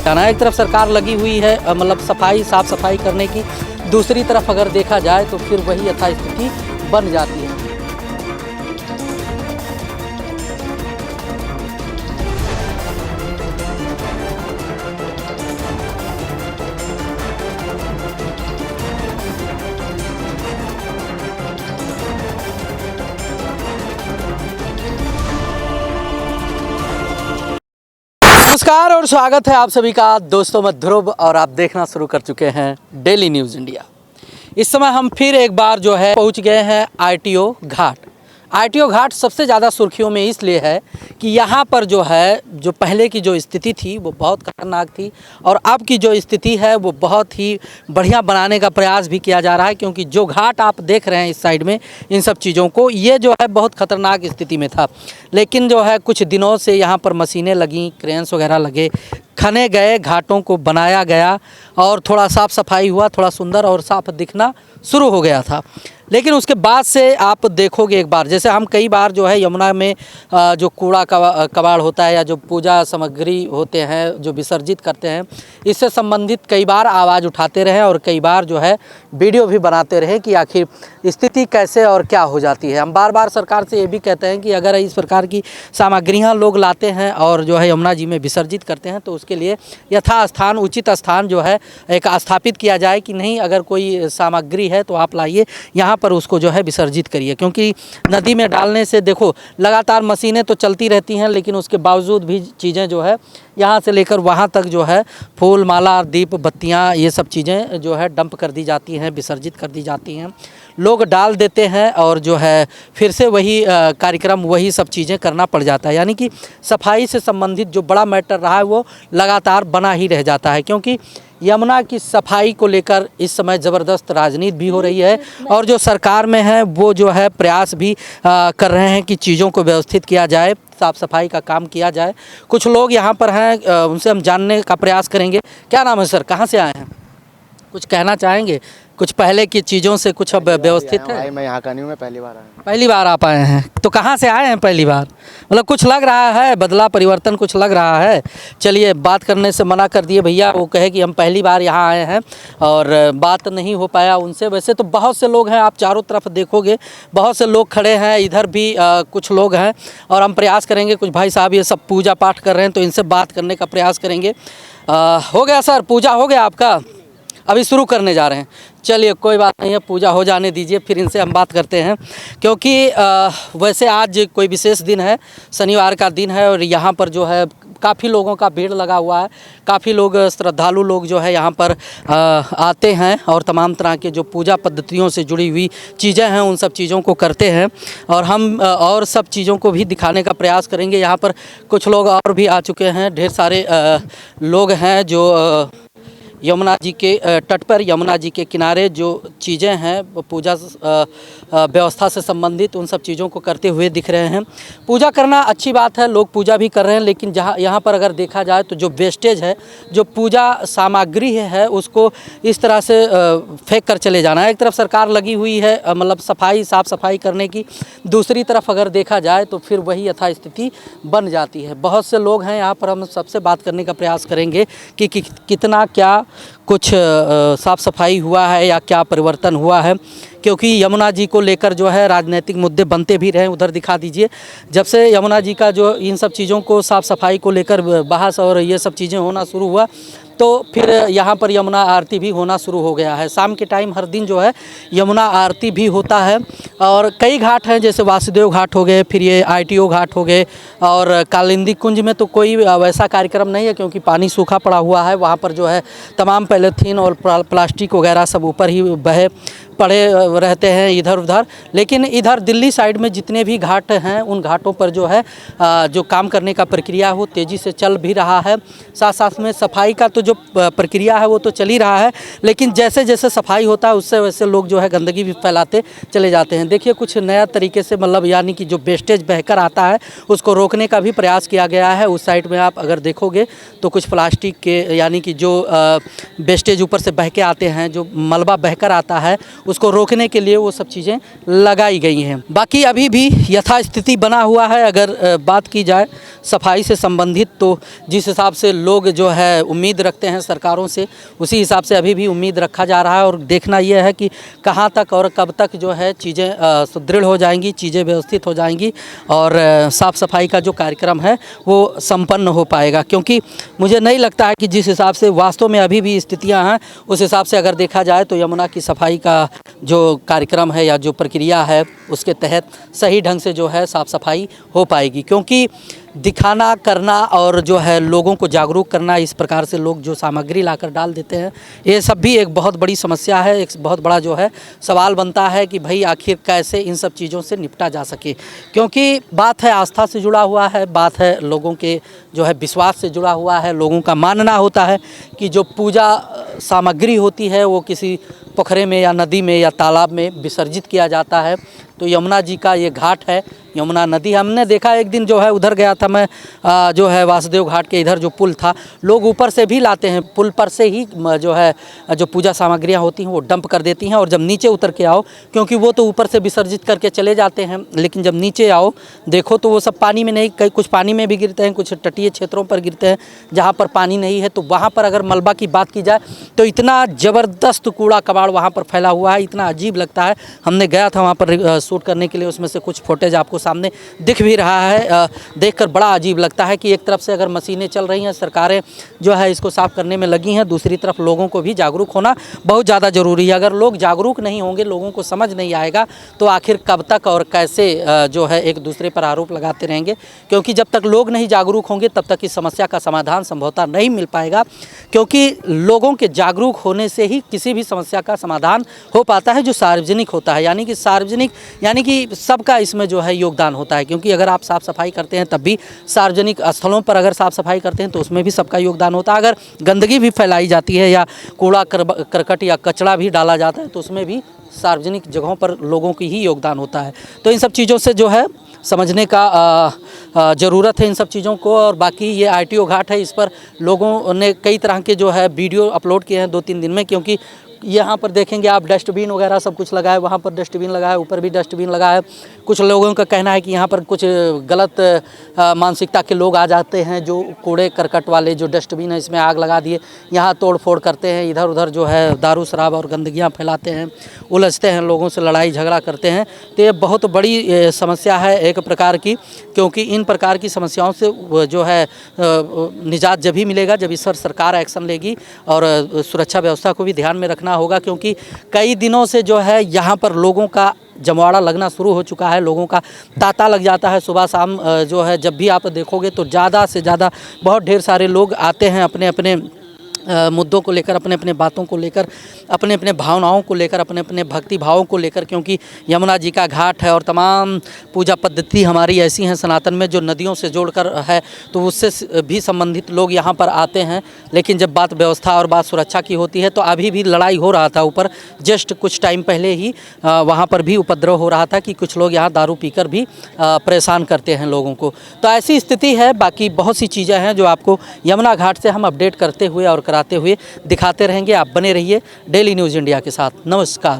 जाना। एक तरफ सरकार लगी हुई है मतलब साफ सफाई करने की, दूसरी तरफ अगर देखा जाए तो फिर वही यथास्थिति बन जाती है। नमस्कार और स्वागत है आप सभी का दोस्तों, मैं ध्रुव और आप देखना शुरू कर चुके हैं डेली न्यूज़ इंडिया। इस समय हम फिर एक बार जो है पहुंच गए हैं आईटीओ घाट। आईटीओ घाट सबसे ज़्यादा सुर्खियों में इसलिए है कि यहाँ पर जो है जो पहले की जो स्थिति थी वो बहुत खतरनाक थी और अब की जो स्थिति है वो बहुत ही बढ़िया बनाने का प्रयास भी किया जा रहा है, क्योंकि जो घाट आप देख रहे हैं इस साइड में इन सब चीज़ों को, ये जो है बहुत ख़तरनाक स्थिति में था। लेकिन जो है कुछ दिनों से यहाँ पर मशीनें लगीं, क्रेन्स वगैरह लगे, खने गए, घाटों को बनाया गया और थोड़ा साफ़ सफाई हुआ, थोड़ा सुंदर और साफ दिखना शुरू हो गया था। लेकिन उसके बाद से आप देखोगे एक बार, जैसे हम कई बार जो है यमुना में जो कूड़ा कबाड़ होता है या जो पूजा सामग्री होते हैं जो विसर्जित करते हैं, इससे संबंधित कई बार आवाज़ उठाते रहे और कई बार जो है वीडियो भी बनाते रहे कि आखिर स्थिति कैसे और क्या हो जाती है। हम बार बार सरकार से ये भी कहते हैं कि अगर इस प्रकार की सामग्रियाँ लोग लाते हैं और जो है यमुना जी में विसर्जित करते हैं तो उसके लिए यथास्थान उचित स्थान जो है एक स्थापित किया जाए कि नहीं, अगर कोई सामग्री है तो आप लाइए यहाँ पर उसको जो है विसर्जित करिए। क्योंकि नदी में डालने से देखो लगातार मशीनें तो चलती रहती हैं, लेकिन उसके बावजूद भी चीज़ें जो है यहाँ से लेकर वहाँ तक जो है फूल माला दीप बत्तियाँ ये सब चीज़ें जो है डंप कर दी जाती हैं, विसर्जित कर दी जाती हैं, लोग डाल देते हैं और जो है फिर से वही कार्यक्रम वही सब चीज़ें करना पड़ जाता है। यानी कि सफाई से संबंधित जो बड़ा मैटर रहा है वो लगातार बना ही रह जाता है, क्योंकि यमुना की सफाई को लेकर इस समय ज़बरदस्त राजनीति भी हो रही है और जो सरकार में है वो जो है प्रयास भी कर रहे हैं कि चीज़ों को व्यवस्थित किया जाए, साफ़ सफाई का काम किया जाए। कुछ लोग यहाँ पर हैं, उनसे हम जानने का प्रयास करेंगे। क्या नाम है सर, कहाँ से आए हैं, कुछ कहना चाहेंगे? कुछ पहले की चीज़ों से कुछ अब व्यवस्थित है? मैं यहाँ का नहीं हूँ, मैं पहली बार आया हूँ। पहली बार आप आए हैं, तो कहाँ से आए हैं पहली बार? मतलब कुछ लग रहा है बदला परिवर्तन, कुछ लग रहा है। चलिए, बात करने से मना कर दिए भैया, वो कहे कि हम पहली बार यहाँ आए हैं और बात नहीं हो पाया उनसे। वैसे तो बहुत से लोग हैं, आप चारों तरफ देखोगे बहुत से लोग खड़े हैं, इधर भी कुछ लोग हैं और हम प्रयास करेंगे। कुछ भाई साहब ये सब पूजा पाठ कर रहे हैं तो इनसे बात करने का प्रयास करेंगे। हो गया सर, पूजा हो गया आपका? अभी शुरू करने जा रहे हैं। चलिए कोई बात नहीं है, पूजा हो जाने दीजिए, फिर इनसे हम बात करते हैं। क्योंकि वैसे आज कोई विशेष दिन है, शनिवार का दिन है और यहाँ पर जो है काफ़ी लोगों का भीड़ लगा हुआ है। काफ़ी लोग श्रद्धालु लोग जो है यहाँ पर आते हैं और तमाम तरह के जो पूजा पद्धतियों से जुड़ी हुई चीज़ें हैं उन सब चीज़ों को करते हैं और हम और सब चीज़ों को भी दिखाने का प्रयास करेंगे। यहाँ पर कुछ लोग और भी आ चुके हैं, ढेर सारे लोग हैं जो यमुना जी के तट पर, यमुना जी के किनारे जो चीज़ें हैं पूजा व्यवस्था से संबंधित उन सब चीज़ों को करते हुए दिख रहे हैं। पूजा करना अच्छी बात है, लोग पूजा भी कर रहे हैं, लेकिन जहाँ यहाँ पर अगर देखा जाए तो जो वेस्टेज है, जो पूजा सामग्री है उसको इस तरह से फेंक कर चले जाना है। एक तरफ सरकार लगी हुई है मतलब साफ़ सफाई करने की, दूसरी तरफ अगर देखा जाए तो फिर वही यथास्थिति बन जाती है। बहुत से लोग हैं यहाँ पर, हम सबसे बात करने का प्रयास करेंगे कि कितना क्या कुछ साफ़ सफाई हुआ है या क्या परिवर्तन हुआ है। क्योंकि यमुना जी को लेकर जो है राजनीतिक मुद्दे बनते भी रहे। उधर दिखा दीजिए, जब से यमुना जी का जो इन सब चीज़ों को साफ़ सफाई को लेकर बहस और ये सब चीज़ें होना शुरू हुआ तो फिर यहाँ पर यमुना आरती भी होना शुरू हो गया है। शाम के टाइम हर दिन जो है यमुना आरती भी होता है और कई घाट हैं, जैसे वासुदेव घाट हो गए, फिर ये आईटीओ घाट हो गए और कालिंदी कुंज में तो कोई वैसा कार्यक्रम नहीं है क्योंकि पानी सूखा पड़ा हुआ है। वहाँ पर जो है तमाम पॉलीथीन और प्लास्टिक वगैरह सब ऊपर ही बहे पड़े रहते हैं इधर उधर। लेकिन इधर दिल्ली साइड में जितने भी घाट हैं उन घाटों पर जो है जो काम करने का प्रक्रिया वो तेज़ी से चल भी रहा है। साथ साथ में सफाई का तो जो प्रक्रिया है वो तो चल ही रहा है, लेकिन जैसे जैसे सफाई होता है उससे वैसे लोग जो है गंदगी भी फैलाते चले जाते हैं। देखिए कुछ नया तरीके से मतलब यानी कि जो वेस्टेज बहकर आता है उसको रोकने का भी प्रयास किया गया है। उस साइड में आप अगर देखोगे तो कुछ प्लास्टिक के यानी कि जो वेस्टेज ऊपर से बह के आते हैं, जो मलबा बहकर आता है, उसको रोकने के लिए वो सब चीज़ें लगाई गई हैं। बाकी अभी भी यथास्थिति बना हुआ है। अगर बात की जाए सफाई से संबंधित तो जिस हिसाब से लोग जो है उम्मीद रखते हैं सरकारों से, उसी हिसाब से अभी भी उम्मीद रखा जा रहा है। और देखना यह है कि कहाँ तक और कब तक जो है चीज़ें सुदृढ़ हो जाएंगी, चीज़ें व्यवस्थित हो जाएंगी और साफ़ सफाई का जो कार्यक्रम है वो संपन्न हो पाएगा। क्योंकि मुझे नहीं लगता है कि जिस हिसाब से वास्तव में अभी भी स्थितियाँ हैं उस हिसाब से अगर देखा जाए तो यमुना की सफाई का जो कार्यक्रम है या जो प्रक्रिया है उसके तहत सही ढंग से जो है साफ़ सफाई हो पाएगी। क्योंकि दिखाना करना और जो है लोगों को जागरूक करना, इस प्रकार से लोग जो सामग्री लाकर डाल देते हैं, ये सब भी एक बहुत बड़ी समस्या है। एक बहुत बड़ा जो है सवाल बनता है कि भाई आखिर कैसे इन सब चीज़ों से निपटा जा सके। क्योंकि बात है आस्था से जुड़ा हुआ है, बात है लोगों के जो है विश्वास से जुड़ा हुआ है। लोगों का मानना होता है कि जो पूजा सामग्री होती है वो किसी पोखरे में या नदी में या तालाब में विसर्जित किया जाता है। तो यमुना जी का ये घाट है, यमुना नदी। हमने देखा एक दिन जो है उधर गया था मैं, जो है वासुदेव घाट के इधर जो पुल था, लोग ऊपर से भी लाते हैं, पुल पर से ही जो है जो पूजा सामग्रियां होती हैं वो डंप कर देती हैं। और जब नीचे उतर के आओ, क्योंकि वो तो ऊपर से विसर्जित करके चले जाते हैं, लेकिन जब नीचे आओ देखो तो वो सब पानी में नहीं, कई कुछ पानी में भी गिरते हैं, कुछ तटीय क्षेत्रों पर गिरते हैं जहाँ पर पानी नहीं है। तो वहाँ पर अगर मलबा की बात की जाए तो इतना ज़बरदस्त कूड़ा कबाड़ वहाँ पर फैला हुआ है, इतना अजीब लगता है। हमने गया था वहाँ पर शूट करने के लिए, उसमें से कुछ फुटेज आपको सामने दिख भी रहा है। देखकर बड़ा अजीब लगता है कि एक तरफ से अगर मशीनें चल रही हैं, सरकारें जो है इसको साफ़ करने में लगी हैं, दूसरी तरफ लोगों को भी जागरूक होना बहुत ज़्यादा ज़रूरी है। अगर लोग जागरूक नहीं होंगे, लोगों को समझ नहीं आएगा तो आखिर कब तक और कैसे जो है एक दूसरे पर आरोप लगाते रहेंगे। क्योंकि जब तक लोग नहीं जागरूक होंगे तब तक इस समस्या का समाधान संभवतः नहीं मिल पाएगा। क्योंकि लोगों के जागरूक होने से ही किसी भी समस्या का समाधान हो पाता है जो सार्वजनिक होता है, यानी कि सार्वजनिक यानी कि सबका इसमें जो है योगदान होता है। क्योंकि अगर आप साफ़ सफाई करते हैं तब भी सार्वजनिक स्थलों पर अगर साफ़ सफाई करते हैं तो उसमें भी सबका योगदान होता है। अगर गंदगी भी फैलाई जाती है या कूड़ा करकट या कचरा भी डाला जाता है तो उसमें भी सार्वजनिक जगहों पर लोगों की ही योगदान होता है। तो इन सब चीज़ों से जो है समझने का ज़रूरत है इन सब चीज़ों को। और बाकी ये ITO घाट है, इस पर लोगों ने कई तरह के जो है वीडियो अपलोड किए हैं 2-3 दिन में। क्योंकि यहाँ पर देखेंगे आप डस्टबिन वगैरह सब कुछ लगा है, वहाँ पर डस्टबिन लगा है, ऊपर भी डस्टबिन लगा है। कुछ लोगों का कहना है कि यहाँ पर कुछ गलत मानसिकता के लोग आ जाते हैं जो कूड़े करकट वाले जो डस्टबिन है इसमें आग लगा दिए, यहाँ तोड़ फोड़ करते हैं, इधर उधर जो है दारू शराब और गंदगियाँ फैलाते हैं, उलझते हैं, लोगों से लड़ाई झगड़ा करते हैं। तो ये बहुत बड़ी समस्या है एक प्रकार की। क्योंकि इन प्रकार की समस्याओं से जो है निजात जब ही मिलेगा जब इस पर सरकार एक्शन लेगी और सुरक्षा व्यवस्था को भी ध्यान में रखना होगा। क्योंकि कई दिनों से जो है यहाँ पर लोगों का जमवाड़ा लगना शुरू हो चुका है, लोगों का तांता लग जाता है सुबह शाम। जो है जब भी आप देखोगे तो ज़्यादा से ज़्यादा बहुत ढेर सारे लोग आते हैं अपने अपने मुद्दों को लेकर, अपने अपने बातों को लेकर, अपने अपने भावनाओं को लेकर, अपने अपने भक्ति भावों को लेकर। क्योंकि यमुना जी का घाट है और तमाम पूजा पद्धति हमारी ऐसी हैं सनातन में जो नदियों से जोड़कर है, तो उससे भी संबंधित लोग यहाँ पर आते हैं। लेकिन जब बात व्यवस्था और बात सुरक्षा की होती है तो अभी भी लड़ाई हो रहा था ऊपर, जस्ट कुछ टाइम पहले ही वहाँ पर भी उपद्रव हो रहा था कि कुछ लोग यहाँ दारू पीकर भी परेशान करते हैं लोगों को। तो ऐसी स्थिति है। बाकी बहुत सी चीज़ें हैं जो आपको यमुना घाट से हम अपडेट करते हुए और कराते हुए दिखाते रहेंगे। आप बने रहिए डेली न्यूज़ इंडिया के साथ। नमस्कार।